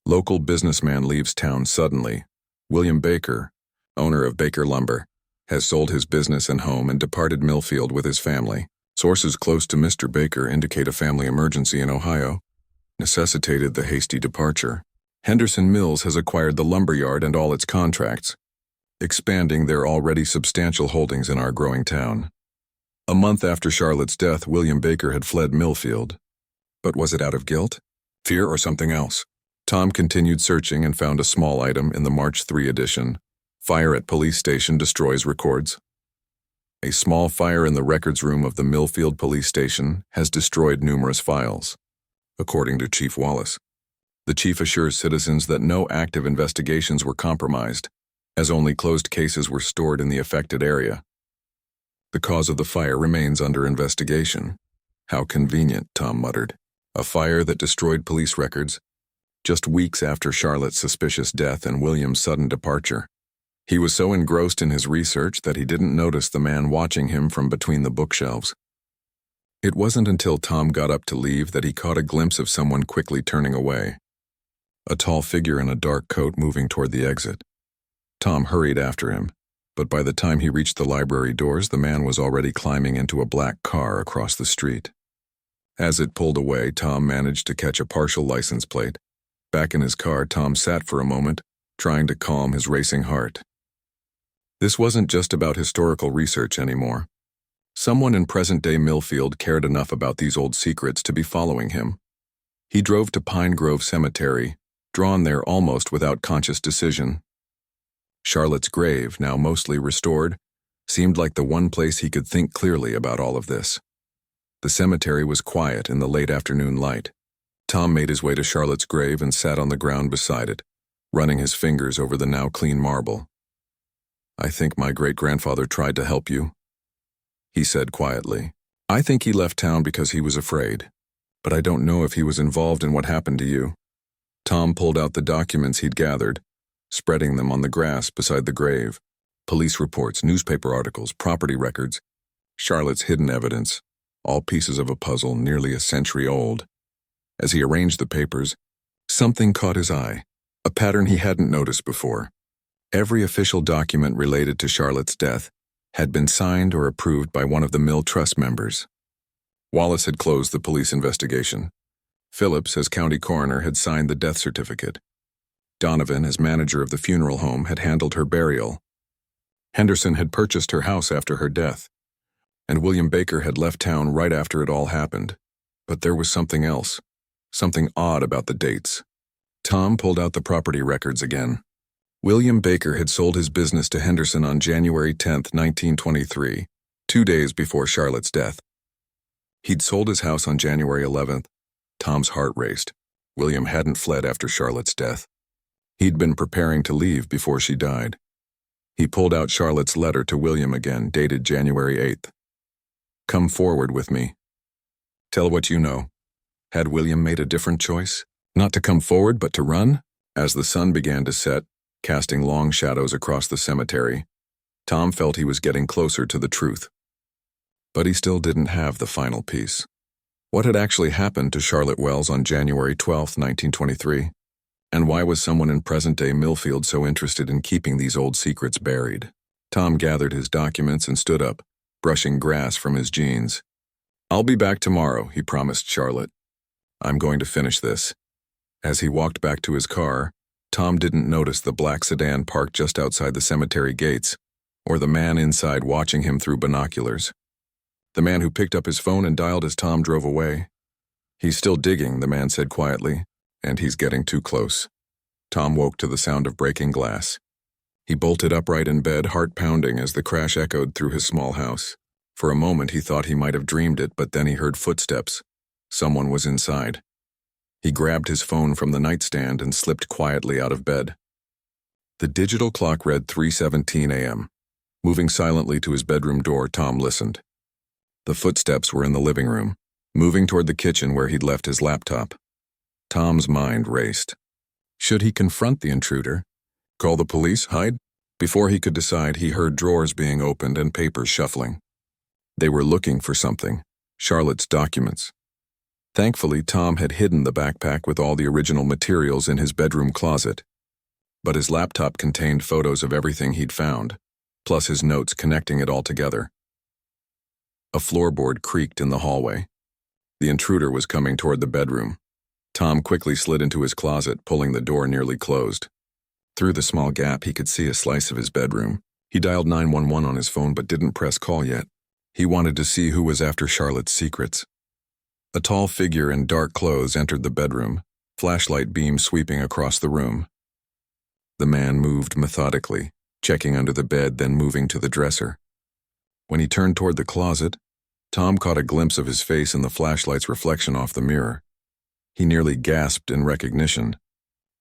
Local businessman leaves town suddenly. William Baker, owner of Baker Lumber, has sold his business and home and departed Millfield with his family. Sources close to Mr. Baker indicate a family emergency in Ohio necessitated the hasty departure. Henderson Mills has acquired the lumberyard and all its contracts, expanding their already substantial holdings in our growing town. A month after Charlotte's death, William Baker had fled Millfield. But was it out of guilt, fear, or something else? Tom continued searching and found a small item in the March 3 edition. Fire at police station destroys records. A small fire in the records room of the Millfield police station has destroyed numerous files, according to Chief Wallace. The chief assures citizens that no active investigations were compromised, as only closed cases were stored in the affected area. The cause of the fire remains under investigation. How convenient, Tom muttered. A fire that destroyed police records, just weeks after Charlotte's suspicious death and William's sudden departure. He was so engrossed in his research that he didn't notice the man watching him from between the bookshelves. It wasn't until Tom got up to leave that he caught a glimpse of someone quickly turning away. A tall figure in a dark coat moving toward the exit. Tom hurried after him, but by the time he reached the library doors, the man was already climbing into a black car across the street. As it pulled away, Tom managed to catch a partial license plate. Back in his car, Tom sat for a moment, trying to calm his racing heart. This wasn't just about historical research anymore. Someone in present-day Millfield cared enough about these old secrets to be following him. He drove to Pine Grove Cemetery, drawn there almost without conscious decision. Charlotte's grave, now mostly restored, seemed like the one place he could think clearly about all of this. The cemetery was quiet in the late afternoon light. Tom made his way to Charlotte's grave and sat on the ground beside it, running his fingers over the now clean marble. "I think my great-grandfather tried to help you," he said quietly. "I think he left town because he was afraid, but I don't know if he was involved in what happened to you." Tom pulled out the documents he'd gathered, spreading them on the grass beside the grave. Police reports, newspaper articles, property records, Charlotte's hidden evidence, all pieces of a puzzle nearly a century old. As he arranged the papers, something caught his eye, a pattern he hadn't noticed before. Every official document related to Charlotte's death had been signed or approved by one of the Mill Trust members. Wallace had closed the police investigation. Phillips, as county coroner, had signed the death certificate. Donovan, as manager of the funeral home, had handled her burial. Henderson had purchased her house after her death, and William Baker had left town right after it all happened. But there was something else, something odd about the dates. Tom pulled out the property records again. William Baker had sold his business to Henderson on January 10, 1923, 2 days before Charlotte's death. He'd sold his house on January 11th. Tom's heart raced. William hadn't fled after Charlotte's death. He'd been preparing to leave before she died. He pulled out Charlotte's letter to William again, dated January 8th. "Come forward with me. Tell what you know." Had William made a different choice? Not to come forward, but to run? As the sun began to set, casting long shadows across the cemetery, Tom felt he was getting closer to the truth. But he still didn't have the final piece. What had actually happened to Charlotte Wells on January 12, 1923? And why was someone in present-day Millfield so interested in keeping these old secrets buried? Tom gathered his documents and stood up, brushing grass from his jeans. "I'll be back tomorrow," he promised Charlotte. "I'm going to finish this." As he walked back to his car, Tom didn't notice the black sedan parked just outside the cemetery gates, or the man inside watching him through binoculars. The man who picked up his phone and dialed as Tom drove away. "He's still digging," the man said quietly, "and he's getting too close." Tom woke to the sound of breaking glass. He bolted upright in bed, heart pounding as the crash echoed through his small house. For a moment he thought he might have dreamed it, but then he heard footsteps. Someone was inside. He grabbed his phone from the nightstand and slipped quietly out of bed. The digital clock read 3:17 a.m. Moving silently to his bedroom door, Tom listened. The footsteps were in the living room, moving toward the kitchen where he'd left his laptop. Tom's mind raced. Should he confront the intruder? Call the police? Hide? Before he could decide, he heard drawers being opened and papers shuffling. They were looking for something. Charlotte's documents. Thankfully, Tom had hidden the backpack with all the original materials in his bedroom closet. But his laptop contained photos of everything he'd found, plus his notes connecting it all together. A floorboard creaked in the hallway. The intruder was coming toward the bedroom. Tom quickly slid into his closet, pulling the door nearly closed. Through the small gap, he could see a slice of his bedroom. He dialed 911 on his phone but didn't press call yet. He wanted to see who was after Charlotte's secrets. A tall figure in dark clothes entered the bedroom, flashlight beam sweeping across the room. The man moved methodically, checking under the bed, then moving to the dresser. When he turned toward the closet, Tom caught a glimpse of his face in the flashlight's reflection off the mirror. He nearly gasped in recognition.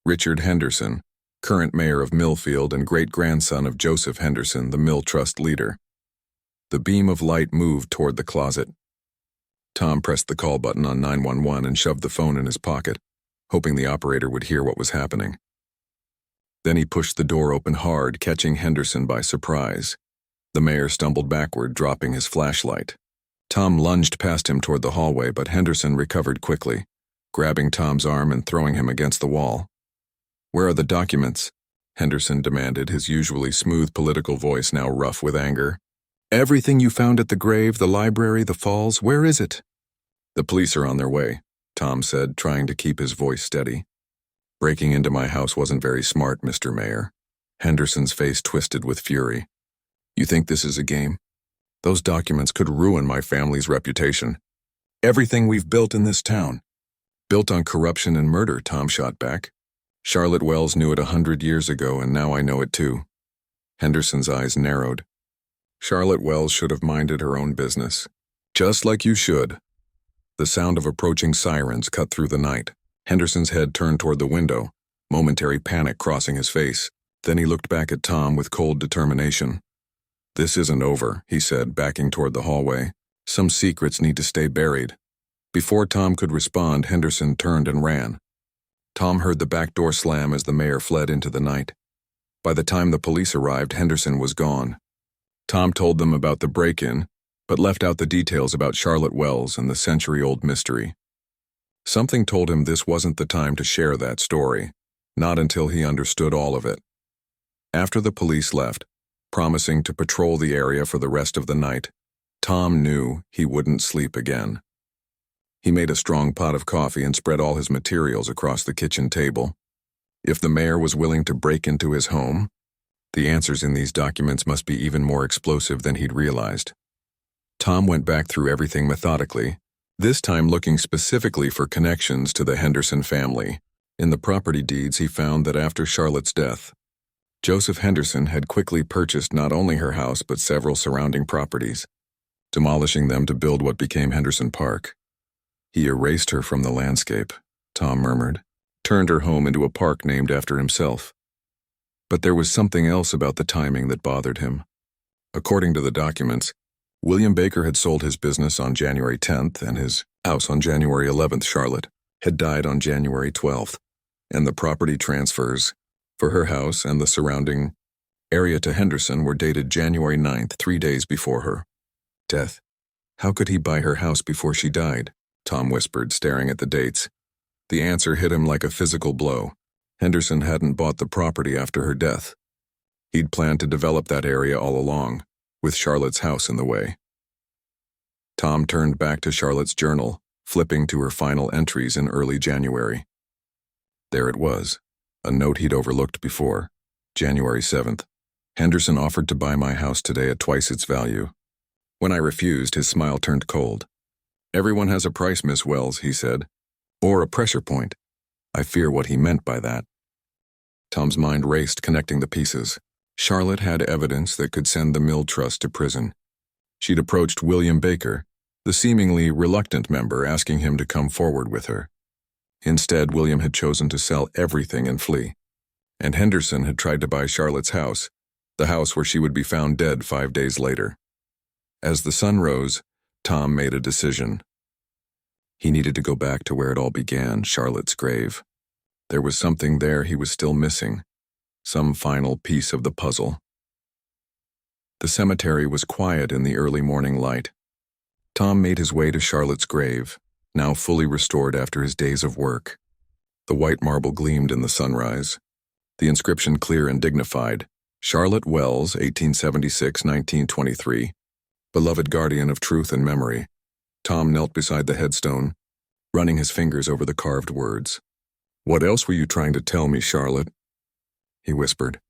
Richard Henderson, current mayor of Millfield and great-grandson of Joseph Henderson, the Mill Trust leader. The beam of light moved toward the closet. Tom pressed the call button on 911 and shoved the phone in his pocket, hoping the operator would hear what was happening. Then he pushed the door open hard, catching Henderson by surprise. The mayor stumbled backward, dropping his flashlight. Tom lunged past him toward the hallway, but Henderson recovered quickly, grabbing Tom's arm and throwing him against the wall. "Where are the documents?" Henderson demanded, his usually smooth political voice now rough with anger. "Everything you found at the grave, the library, the falls, where is it?" "The police are on their way," Tom said, trying to keep his voice steady. "Breaking into my house wasn't very smart, Mr. Mayor." Henderson's face twisted with fury. "You think this is a game? Those documents could ruin my family's reputation. Everything we've built in this town. Built on corruption and murder," Tom shot back. "Charlotte Wells knew it 100 years ago, and now I know it too." Henderson's eyes narrowed. "Charlotte Wells should have minded her own business. Just like you should." The sound of approaching sirens cut through the night. Henderson's head turned toward the window, momentary panic crossing his face. Then he looked back at Tom with cold determination. "This isn't over," he said, backing toward the hallway. "Some secrets need to stay buried." Before Tom could respond, Henderson turned and ran. Tom heard the back door slam as the mayor fled into the night. By the time the police arrived, Henderson was gone. Tom told them about the break-in, but left out the details about Charlotte Wells and the century-old mystery. Something told him this wasn't the time to share that story, not until he understood all of it. After the police left, promising to patrol the area for the rest of the night, Tom knew he wouldn't sleep again. He made a strong pot of coffee and spread all his materials across the kitchen table. If the mayor was willing to break into his home, the answers in these documents must be even more explosive than he'd realized. Tom went back through everything methodically, this time looking specifically for connections to the Henderson family. In the property deeds, he found that after Charlotte's death, Joseph Henderson had quickly purchased not only her house but several surrounding properties, demolishing them to build what became Henderson Park. "He erased her from the landscape," Tom murmured, "turned her home into a park named after himself." But there was something else about the timing that bothered him. According to the documents, William Baker had sold his business on January 10th and his house on January 11th. Charlotte had died on January 12th, and the property transfers for her house and the surrounding area to Henderson were dated January 9th, 3 days before her death. How could he buy her house before she died? Tom whispered, staring at the dates. The answer hit him like a physical blow. Henderson hadn't bought the property after her death. He'd planned to develop that area all along, with Charlotte's house in the way. Tom turned back to Charlotte's journal, flipping to her final entries in early January. There it was, a note he'd overlooked before. January 7th. Henderson offered to buy my house today at twice its value. When I refused, his smile turned cold. "Everyone has a price, Miss Wells," he said. "Or a pressure point." I fear what he meant by that. Tom's mind raced, connecting the pieces. Charlotte had evidence that could send the Mill Trust to prison. She'd approached William Baker, the seemingly reluctant member, asking him to come forward with her. Instead, William had chosen to sell everything and flee. And Henderson had tried to buy Charlotte's house, the house where she would be found dead 5 days later. As the sun rose, Tom made a decision. He needed to go back to where it all began, Charlotte's grave. There was something there he was still missing, some final piece of the puzzle. The cemetery was quiet in the early morning light. Tom made his way to Charlotte's grave, now fully restored after his days of work. The white marble gleamed in the sunrise. The inscription clear and dignified, Charlotte Wells, 1876-1923, beloved guardian of truth and memory. Tom knelt beside the headstone, running his fingers over the carved words. "What else were you trying to tell me, Charlotte?" he whispered.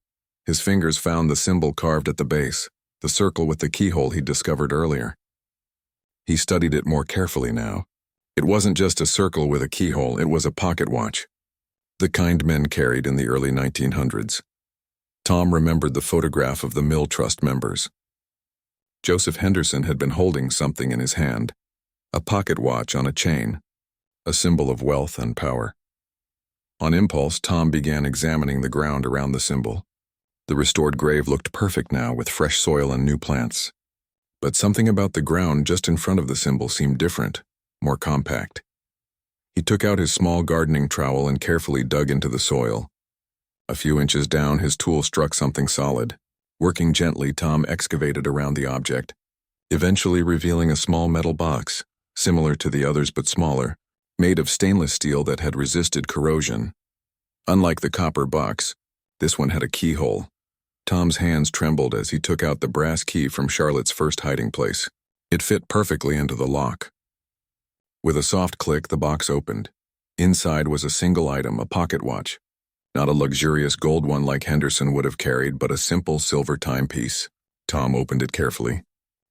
His fingers found the symbol carved at the base, the circle with the keyhole he'd discovered earlier. He studied it more carefully now. It wasn't just a circle with a keyhole, it was a pocket watch, the kind men carried in the early 1900s. Tom remembered the photograph of the Mill Trust members. Joseph Henderson had been holding something in his hand, a pocket watch on a chain, a symbol of wealth and power. On impulse, Tom began examining the ground around the symbol. The restored grave looked perfect now, with fresh soil and new plants. But something about the ground just in front of the symbol seemed different, more compact. He took out his small gardening trowel and carefully dug into the soil. A few inches down, his tool struck something solid. Working gently, Tom excavated around the object, eventually revealing a small metal box, similar to the others but smaller, made of stainless steel that had resisted corrosion. Unlike the copper box, this one had a keyhole. Tom's hands trembled as he took out the brass key from Charlotte's first hiding place. It fit perfectly into the lock. With a soft click, the box opened. Inside was a single item, a pocket watch. Not a luxurious gold one like Henderson would have carried, but a simple silver timepiece. Tom opened it carefully.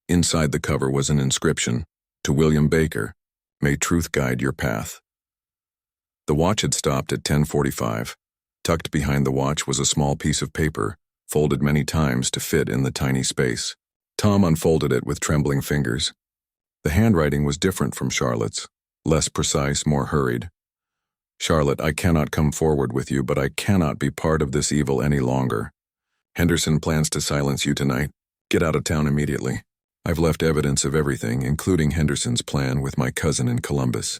Inside the cover was an inscription, "To William Baker, may truth guide your path." The watch had stopped at 10:45. Tucked behind the watch was a small piece of paper, folded many times to fit in the tiny space. Tom unfolded it with trembling fingers. The handwriting was different from Charlotte's, less precise, more hurried. "Charlotte, I cannot come forward with you, but I cannot be part of this evil any longer. Henderson plans to silence you tonight. Get out of town immediately. I've left evidence of everything, including Henderson's plan, with my cousin in Columbus.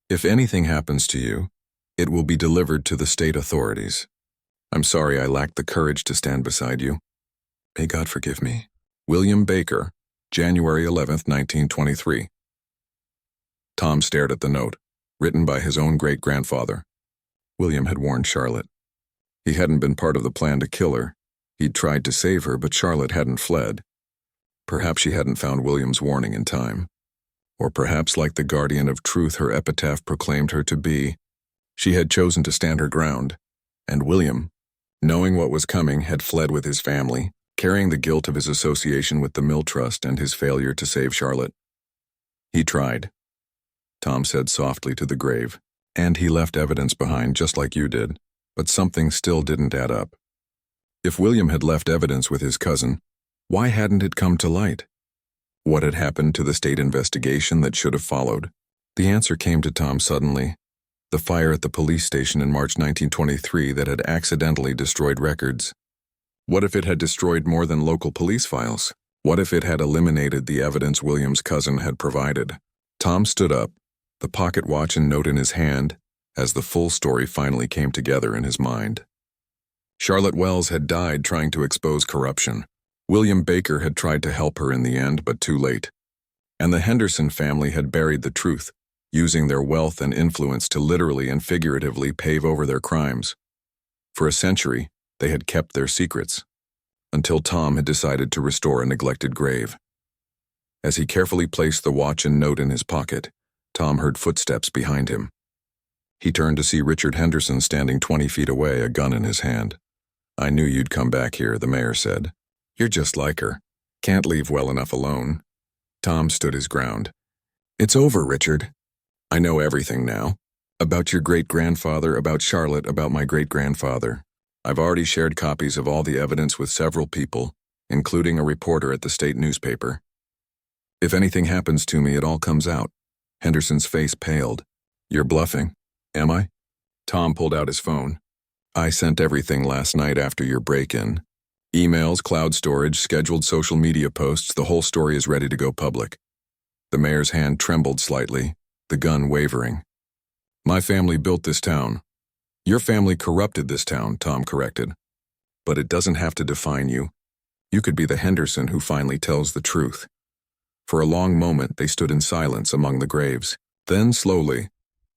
If anything happens to you, it will be delivered to the state authorities. I'm sorry I lacked the courage to stand beside you. May God forgive me. William Baker, January 11th, 1923. Tom stared at the note, written by his own great-grandfather. William had warned Charlotte. He hadn't been part of the plan to kill her. He'd tried to save her, but Charlotte hadn't fled. Perhaps she hadn't found William's warning in time. Or perhaps, like the guardian of truth her epitaph proclaimed her to be, she had chosen to stand her ground, and William, knowing what was coming, had fled with his family, carrying the guilt of his association with the Mill Trust and his failure to save Charlotte. "He tried," Tom said softly to the grave, "and he left evidence behind just like you did, but something still didn't add up. If William had left evidence with his cousin, why hadn't it come to light? What had happened to the state investigation that should have followed?" The answer came to Tom suddenly. The fire at the police station in March 1923 that had accidentally destroyed records. What if it had destroyed more than local police files? What if it had eliminated the evidence William's cousin had provided? Tom stood up, the pocket watch and note in his hand, as the full story finally came together in his mind. Charlotte Wells had died trying to expose corruption. William Baker had tried to help her in the end, but too late. And the Henderson family had buried the truth, using their wealth and influence to literally and figuratively pave over their crimes. For a century, they had kept their secrets, until Tom had decided to restore a neglected grave. As he carefully placed the watch and note in his pocket, Tom heard footsteps behind him. He turned to see Richard Henderson standing 20 feet away, a gun in his hand. "I knew you'd come back here," the mayor said. "You're just like her. Can't leave well enough alone." Tom stood his ground. "It's over, Richard. I know everything now. About your great-grandfather, about Charlotte, about my great-grandfather. I've already shared copies of all the evidence with several people, including a reporter at the state newspaper. If anything happens to me, it all comes out. Henderson's face paled. You're bluffing, am I? Tom pulled out his phone. I sent everything last night after your break-in. Emails, cloud storage, scheduled social media posts, the whole story is ready to go public. The mayor's hand trembled slightly, the gun wavering. My family built this town. Your family corrupted this town, Tom corrected. But it doesn't have to define you. You could be the Henderson who finally tells the truth. For a long moment, they stood in silence among the graves. Then, slowly,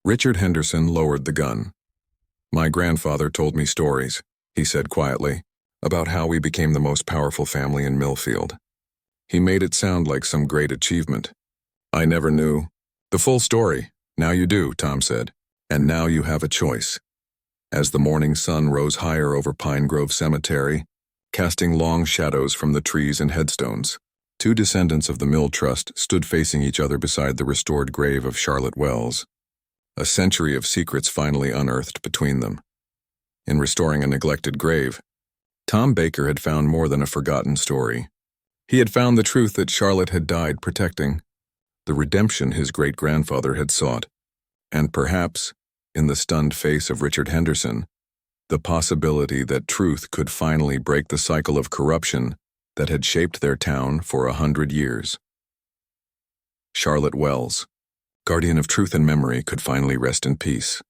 Richard Henderson lowered the gun. My grandfather told me stories, he said quietly, about how we became the most powerful family in Millfield. He made it sound like some great achievement. I never knew the full story. Now you do, Tom said. And now you have a choice. As the morning sun rose higher over Pine Grove Cemetery, casting long shadows from the trees and headstones, two descendants of the Mill Trust stood facing each other beside the restored grave of Charlotte Wells. A century of secrets finally unearthed between them. In restoring a neglected grave, Tom Baker had found more than a forgotten story. He had found the truth that Charlotte had died protecting, the redemption his great-grandfather had sought, and perhaps, in the stunned face of Richard Henderson, the possibility that truth could finally break the cycle of corruption that had shaped their town for 100 years. Charlotte Wells, guardian of truth and memory, could finally rest in peace.